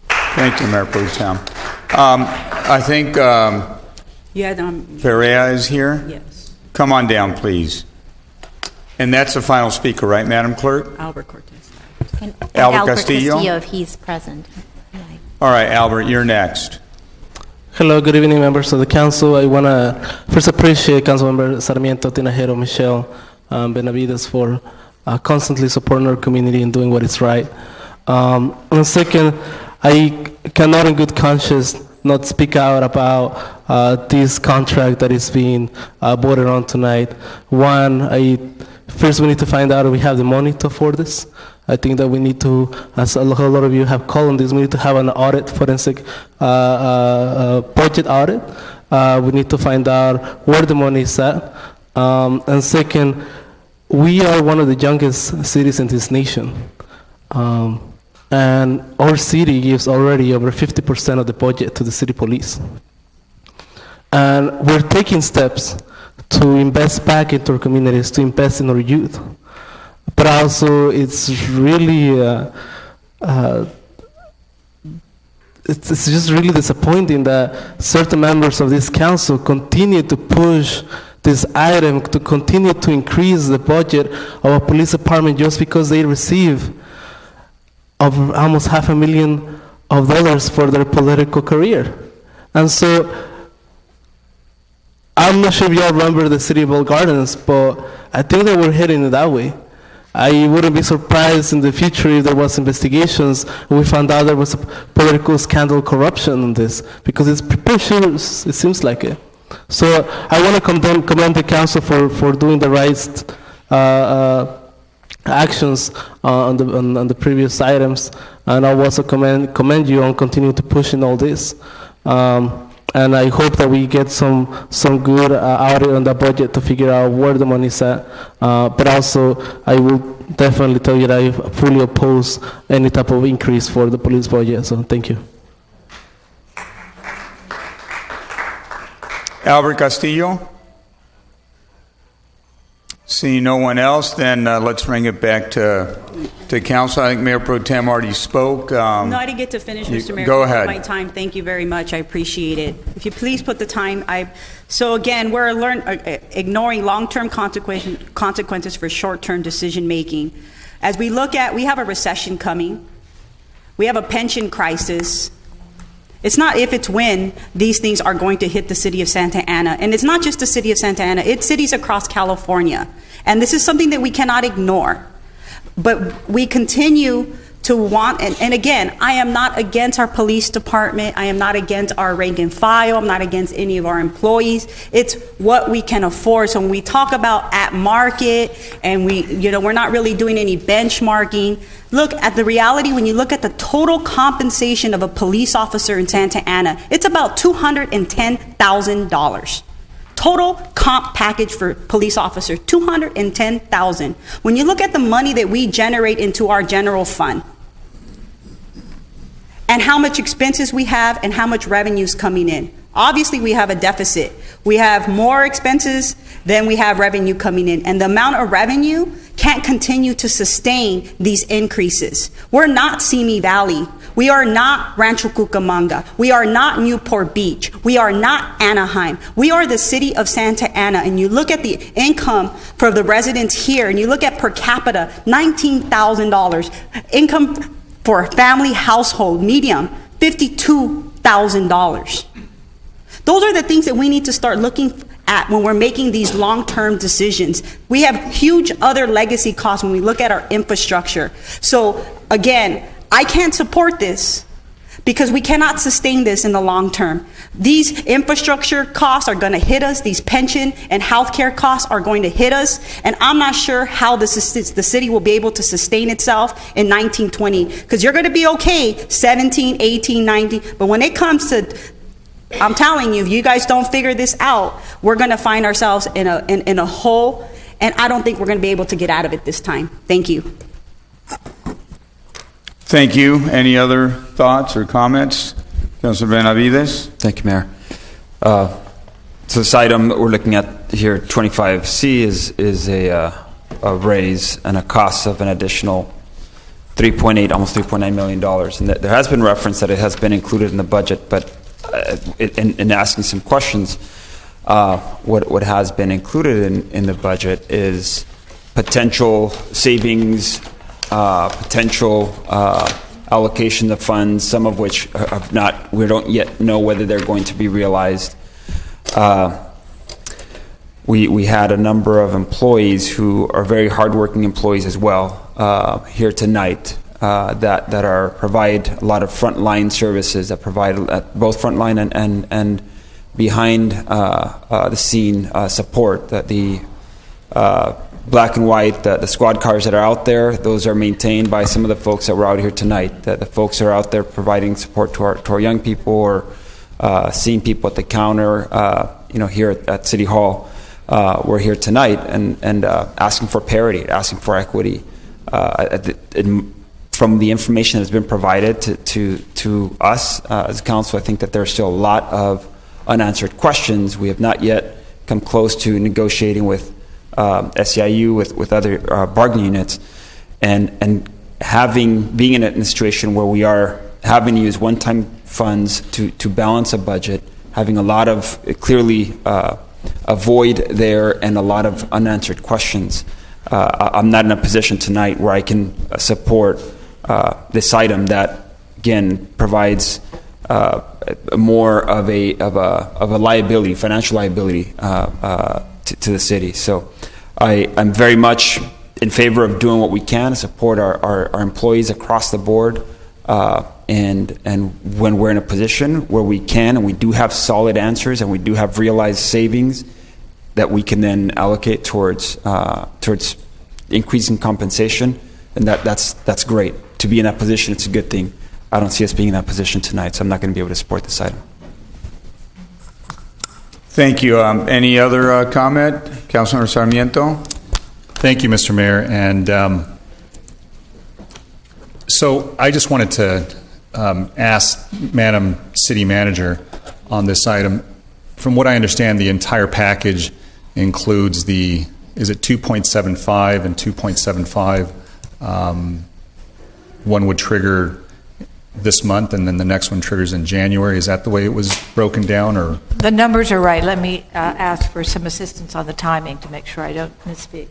Thank you, Mayor Pro Tem. I think Perea is here. Yes. Come on down, please. And that's the final speaker, right, Madam Clerk? Albert Cortez. And Albert Castillo, if he's present. All right, Albert, you're next. Hello, good evening, members of the council. I want to first appreciate Councilmember Sarmiento, Tinajero, Michelle, Benavides for constantly supporting our community and doing what is right. And second, I cannot in good conscience not speak out about this contract that is being voted on tonight. One, first we need to find out if we have the money to afford this. I think that we need to, as a lot of you have called on this, we need to have an audit, forensic budget audit. We need to find out where the money is at. And second, we are one of the youngest cities in this nation. And our city gives already over 50% of the budget to the city police. And we're taking steps to invest back into our communities, to invest in our youth. But also, it's really, it's just really disappointing that certain members of this council continue to push this item, to continue to increase the budget of a police department just because they receive of almost $500,000 for their political career. And so, I'm not sure if y'all remember the City of Bell Gardens, but I think that we're heading it that way. I wouldn't be surprised in the future if there was investigations and we found out there was a political scandal, corruption in this, because it's pretty sure it seems like it. So I want to commend the council for doing the right actions on the previous items, and I also commend you on continuing to push in all this. And I hope that we get some good audit on the budget to figure out where the money's at. But also, I will definitely tell you that I fully oppose any type of increase for the police budget. So thank you. Albert Castillo? Seeing no one else, then let's bring it back to council. I think Mayor Pro Tem already spoke. No, I didn't get to finish, Mr. Mayor. Go ahead. My time. Thank you very much. I appreciate it. If you please put the time. So again, we're ignoring long-term consequences for short-term decision making. As we look at, we have a recession coming. We have a pension crisis. It's not if, it's when these things are going to hit the city of Santa Ana. And it's not just the city of Santa Ana, it's cities across California. And this is something that we cannot ignore. But we continue to want, and again, I am not against our police department. I am not against our rank and file. I'm not against any of our employees. It's what we can afford. So when we talk about at market and we're not really doing any benchmarking, look at the reality. When you look at the total compensation of a police officer in Santa Ana, it's about $210,000. Total comp package for police officer, $210,000. When you look at the money that we generate into our general fund, and how much expenses we have and how much revenue is coming in. Obviously, we have a deficit. We have more expenses than we have revenue coming in. And the amount of revenue can't continue to sustain these increases. We're not Simi Valley. We are not Rancho Cucamonga. We are not Newport Beach. We are not Anaheim. We are the city of Santa Ana. And you look at the income for the residents here, and you look at per capita, $19,000. Income for a family household, medium, $52,000. Those are the things that we need to start looking at when we're making these long-term decisions. We have huge other legacy costs when we look at our infrastructure. So again, I can't support this because we cannot sustain this in the long term. These infrastructure costs are going to hit us. These pension and healthcare costs are going to hit us. And I'm not sure how the city will be able to sustain itself in 1920. Because you're going to be okay 17, 18, 19. But when it comes to, I'm telling you, if you guys don't figure this out, we're going to find ourselves in a hole. And I don't think we're going to be able to get out of it this time. Thank you. Thank you. Any other thoughts or comments? Councilor Benavides? Thank you, Mayor. So this item that we're looking at here, 25C, is a raise and a cost of an additional almost $3.9 million. And there has been reference that it has been included in the budget, but in asking some questions, what has been included in the budget is potential savings, potential allocation of funds, some of which have not, we don't yet know whether they're going to be realized. We had a number of employees who are very hardworking employees as well here tonight that provide a lot of frontline services, that provide both frontline and behind the scene support. That the black and white, the squad cars that are out there, those are maintained by some of the folks that were out here tonight. The folks are out there providing support to our young people, or seeing people at the counter, here at City Hall. We're here tonight and asking for parity, asking for equity. From the information that's been provided to us as council, I think that there's still a lot of unanswered questions. We have not yet come close to negotiating with SEIU, with other bargaining units, and being in a situation where we are having to use one-time funds to balance a budget, having a lot of clearly a void there and a lot of unanswered questions. I'm not in a position tonight where I can support this item that, again, provides more of a liability, financial liability to the city. So I'm very much in favor of doing what we can to support our employees across the board. And when we're in a position where we can, and we do have solid answers, and we do have realized savings that we can then allocate towards increasing compensation, and that's great. To be in that position, it's a good thing. I don't see us being in that position tonight, so I'm not going to be able to support this item. Thank you. Any other comment? Councilmember Sarmiento? Thank you, Mr. Mayor. And so I just wanted to ask Madam City Manager on this item. From what I understand, the entire package includes is it 2.75 and 2.75? One would trigger this month, and then the next one triggers in January. Is that the way it was broken down, or? The numbers are right. Let me ask for some assistance on the timing to make sure I don't misspeak.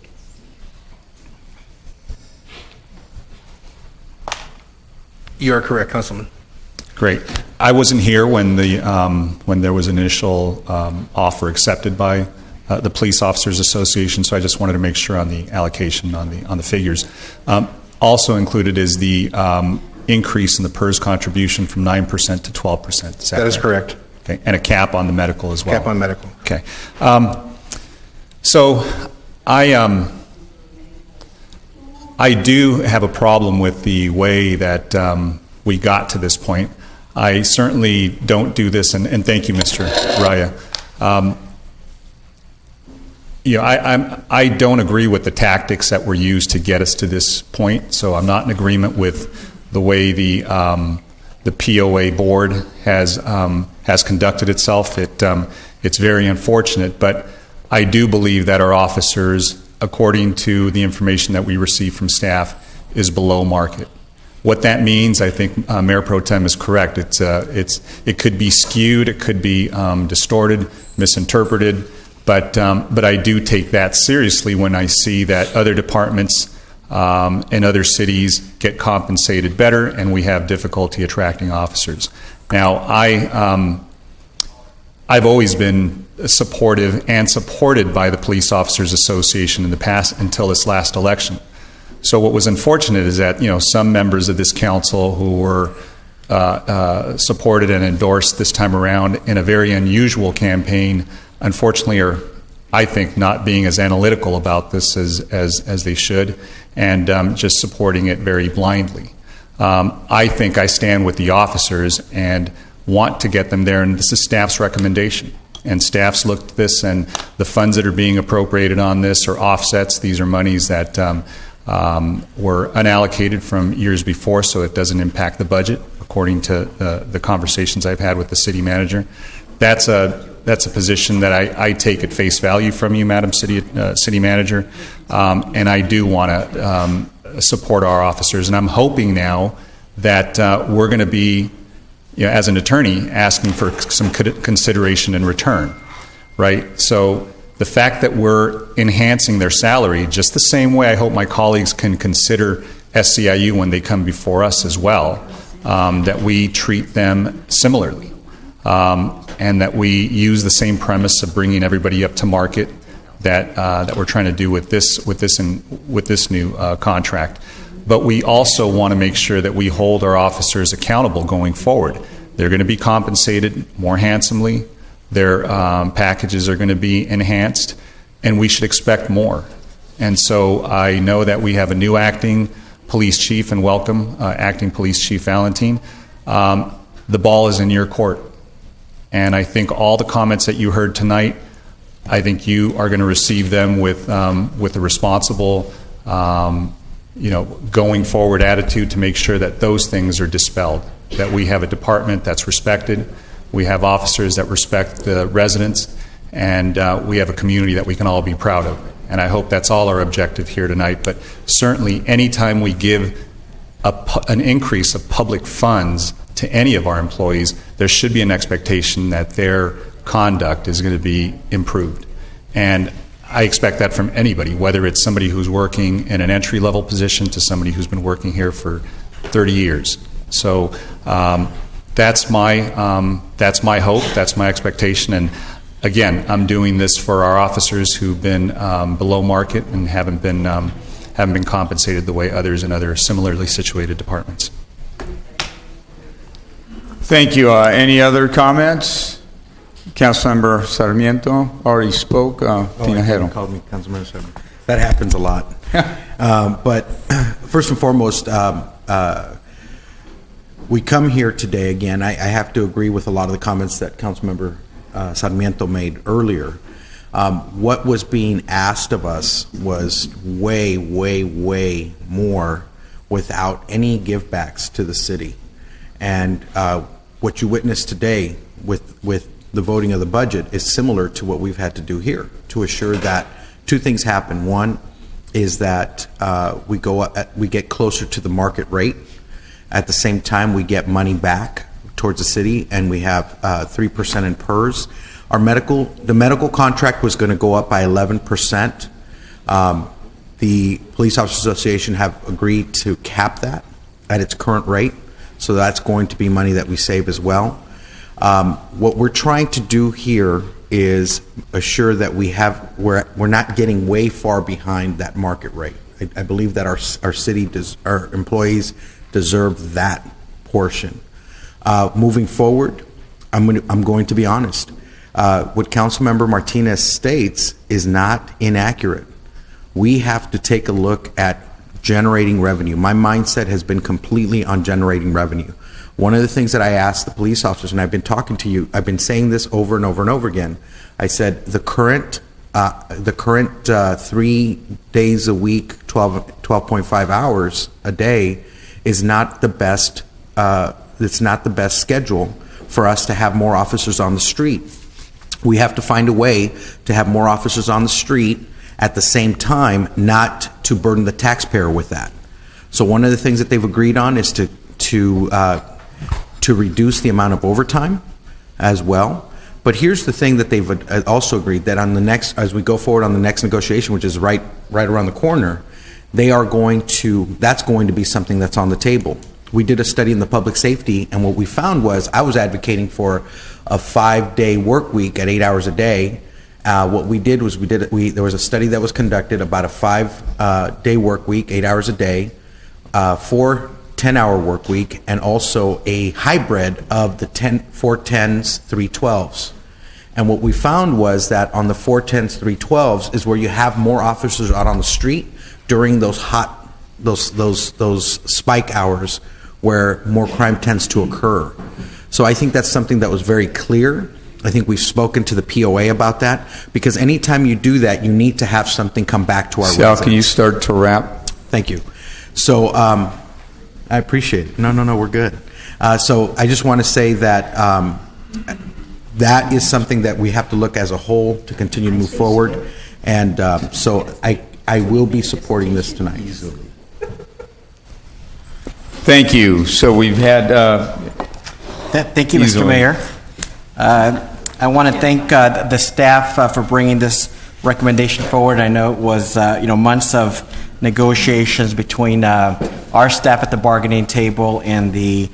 You are correct, Councilman. Great. I wasn't here when there was an initial offer accepted by the Police Officers Association, so I just wanted to make sure on the allocation on the figures. Also included is the increase in the PERS contribution from 9% to 12%. That is correct. Okay, and a cap on the medical as well. Cap on medical. Okay. So I do have a problem with the way that we got to this point. I certainly don't do this, and thank you, Mr. Raya. I don't agree with the tactics that were used to get us to this point, so I'm not in agreement with the way the POA board has conducted itself. It's very unfortunate, but I do believe that our officers, according to the information that we receive from staff, is below market. What that means, I think Mayor Pro Tem is correct. It could be skewed, it could be distorted, misinterpreted, but I do take that seriously when I see that other departments in other cities get compensated better, and we have difficulty attracting officers. Now, I've always been supportive and supported by the Police Officers Association in the past until this last election. So what was unfortunate is that some members of this council who were supported and endorsed this time around in a very unusual campaign, unfortunately, are, I think, not being as analytical about this as they should, and just supporting it very blindly. I think I stand with the officers and want to get them there, and this is staff's recommendation. And staff's looked at this, and the funds that are being appropriated on this are offsets. These are monies that were unallocated from years before, so it doesn't impact the budget, according to the conversations I've had with the city manager. That's a position that I take at face value from you, Madam City Manager, and I do want to support our officers. And I'm hoping now that we're going to be, as an attorney, asking for some consideration in return, right? So the fact that we're enhancing their salary, just the same way I hope my colleagues can consider SCIU when they come before us as well, that we treat them similarly, and that we use the same premise of bringing everybody up to market that we're trying to do with this new contract. But we also want to make sure that we hold our officers accountable going forward. They're going to be compensated more handsomely. Their packages are going to be enhanced, and we should expect more. And so I know that we have a new acting police chief, and welcome, Acting Police Chief Valentine. The ball is in your court. And I think all the comments that you heard tonight, I think you are going to receive them with a responsible, going forward attitude to make sure that those things are dispelled, that we have a department that's respected, we have officers that respect the residents, and we have a community that we can all be proud of. And I hope that's all our objective here tonight. But certainly anytime we give an increase of public funds to any of our employees, there should be an expectation that their conduct is going to be improved. And I expect that from anybody, whether it's somebody who's working in an entry-level position to somebody who's been working here for 30 years. So that's my hope, that's my expectation. And again, I'm doing this for our officers who've been below market and haven't been compensated the way others in other similarly situated departments. Thank you. Any other comments? Councilmember Sarmiento already spoke. Tinajero. Called me Councilmember Sarmiento. That happens a lot. But first and foremost, we come here today again. I have to agree with a lot of the comments that Councilmember Sarmiento made earlier. What was being asked of us was way, way, way more without any givebacks to the city. And what you witnessed today with the voting of the budget is similar to what we've had to do here to assure that two things happen. One is that we get closer to the market rate. At the same time, we get money back towards the city, and we have 3% in PERS. The medical contract was going to go up by 11%. The Police Officers Association have agreed to cap that at its current rate, so that's going to be money that we save as well. What we're trying to do here is assure that we're not getting way far behind that market rate. I believe that our employees deserve that portion. Moving forward, I'm going to be honest. What Councilmember Martinez states is not inaccurate. We have to take a look at generating revenue. My mindset has been completely on generating revenue. One of the things that I asked the police officers, and I've been talking to you, I've been saying this over and over and over again. I said the current 3 days a week, 12.5 hours a day is not the best. It's not the best schedule for us to have more officers on the street. We have to find a way to have more officers on the street at the same time, not to burden the taxpayer with that. So one of the things that they've agreed on is to reduce the amount of overtime as well. But here's the thing that they've also agreed, that on the next, as we go forward on the next negotiation, which is right around the corner, that's going to be something that's on the table. We did a study in the public safety, and what we found was, I was advocating for a 5-day work week at 8 hours a day. What we did was there was a study that was conducted about a 5-day work week, 8 hours a day, 4 10-hour work week, and also a hybrid of the 410s, 312s. And what we found was that on the 410s, 312s is where you have more officers out on the street during those spike hours where more crime tends to occur. So I think that's something that was very clear. I think we've spoken to the POA about that, because anytime you do that, you need to have something come back to our residents. Can you start to wrap? Thank you. So I appreciate it. No, we're good. So I just want to say that that is something that we have to look as a whole to continue to move forward. And so I will be supporting this tonight. Thank you. So we've had... Thank you, Mr. Mayor. I want to thank the staff for bringing this recommendation forward. I know it was months of negotiations between our our staff at the bargaining table and the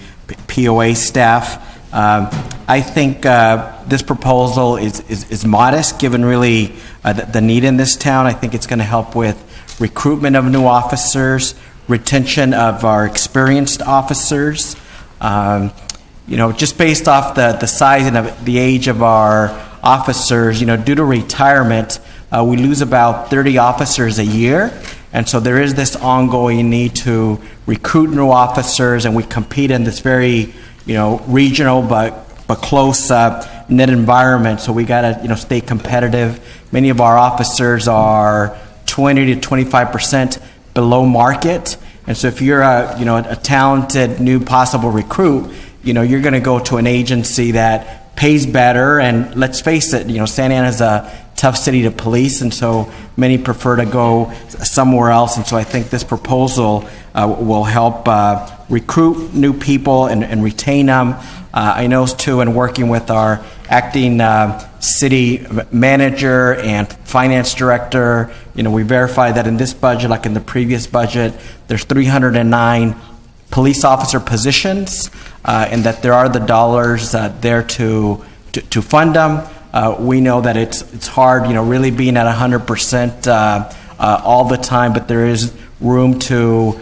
POA staff. I think this proposal is modest, given really the need in this town. I think it's going to help with recruitment of new officers, retention of our experienced officers. Just based off the size and the age of our officers, due to retirement, we lose about 30 officers a year. And so there is this ongoing need to recruit new officers, and we compete in this very, regional but close knit environment. So we got to, stay competitive. Many of our officers are 20 to 25% below market. And so if you're a talented new possible recruit, you're going to go to an agency that pays better. And let's face it, Santa Ana is a tough city to police, and so many prefer to go somewhere else. And so I think this proposal will help recruit new people and retain them. I know too, in working with our acting city manager and finance director, we verified that in this budget, like in the previous budget, there's 309 police officer positions, and that there are the dollars there to fund them. We know that it's hard, really being at 100% all the time, but there is room to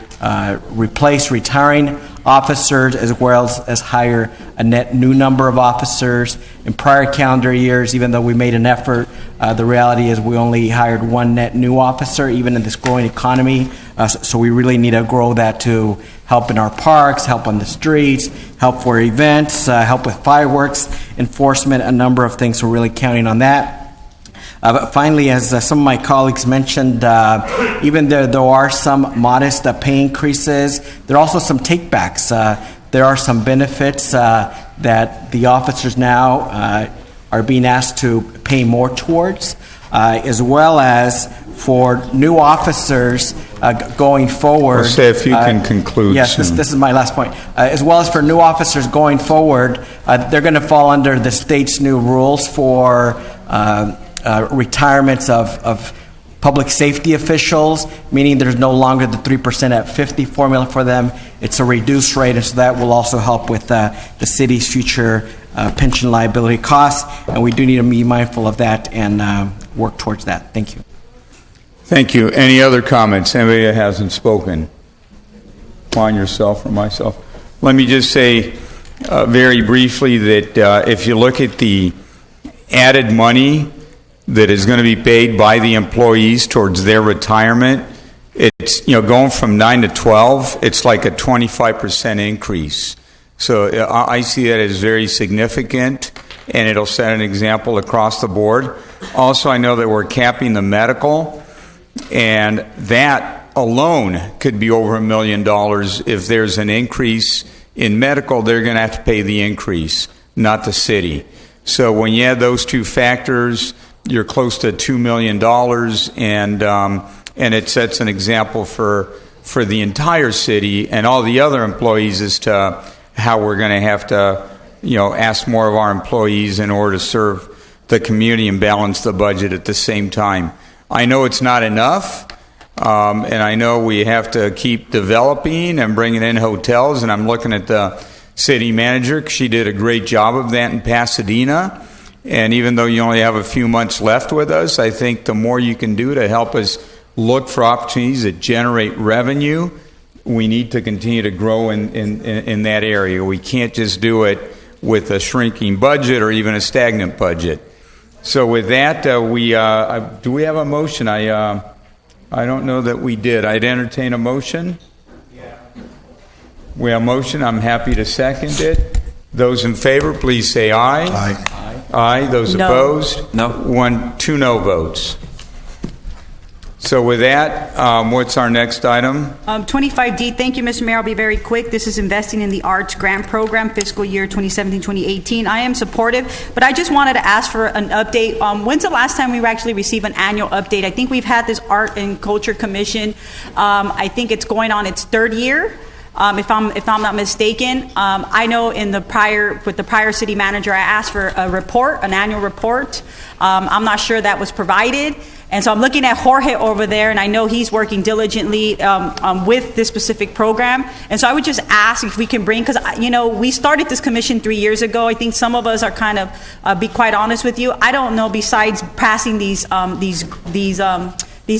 replace retiring officers as well as hire a net new number of officers. In prior calendar years, even though we made an effort, the reality is we only hired one net new officer, even in this growing economy. So we really need to grow that to help in our parks, help on the streets, help for events, help with fireworks, enforcement, a number of things. So we're really counting on that. But finally, as some of my colleagues mentioned, even though there are some modest pay increases, there are also some takebacks. There are some benefits that the officers now are being asked to pay more towards, as well as for new officers going forward. Well, say if you can conclude. Yes, soon. this is my last point. As well as for new officers going forward, they're going to fall under the state's new rules for retirements of public safety officials, meaning there's no longer the 3% at 50 formula for them. It's a reduced rate, and so that will also help with the city's future pension liability costs, and we do need to be mindful of that and work towards that. Thank you. Thank you. Any other comments? Anybody that hasn't spoken? On yourself or myself? Let me just say very briefly that if you look at the added money that is going to be paid by the employees towards their retirement, it's going from 9 to 12, it's like a 25% increase. So I see that as very significant, and it'll set an example across the board. Also, I know that we're capping the medical, and that alone could be over $1 million. If there's an increase in medical, they're going to have to pay the increase, not the city. So when you add those two factors, you're close to $2 million, and it sets an example for the entire city and all the other employees as to how we're going to have to, ask more of our employees in order to serve the community and balance the budget at the same time. I know it's not enough, and I know we have to keep developing and bringing in hotels, and I'm looking at the city manager. She did a great job of that in Pasadena. And even though you only have a few months left with us, I think the more you can do to help us look for opportunities that generate revenue, we need to continue to grow in that area. We can't just do it with a shrinking budget or even a stagnant budget. So with that, do we have a motion? I don't know that we did. I'd entertain a motion. We have a motion. I'm happy to second it. Those in favor, please say aye. Aye. Aye. Those No. opposed? No. 2 no votes. So with that, what's our next item? 25D, thank you, Mr. Mayor. I'll be very quick. This is investing in the arts grant program, fiscal year 2017-2018. I am supportive, but I just wanted to ask for an update. When's the last time we actually received an annual update? I think we've had this Art and Culture Commission. I think it's going on its 3rd year. if I'm not mistaken. I know with the prior city manager, I asked for a report, an annual report. I'm not sure that was provided. And so I'm looking at Jorge over there, and I know he's working diligently with this specific program. And so I would just ask if we can bring, because, we started this commission 3 years ago. I think some of us are kind of, be quite honest with you, I don't know, besides passing these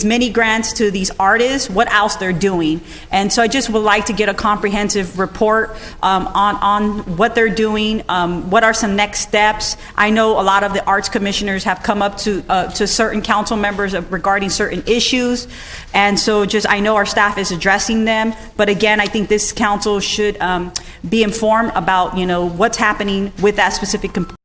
mini grants to these artists, what else they're doing. And so I just would like to get a comprehensive report on what they're doing, what are some next steps. I know a lot of the arts commissioners have come up to certain council members regarding certain issues. And so I know our staff is addressing them. But again, I think this council should be informed about, what's happening with that specific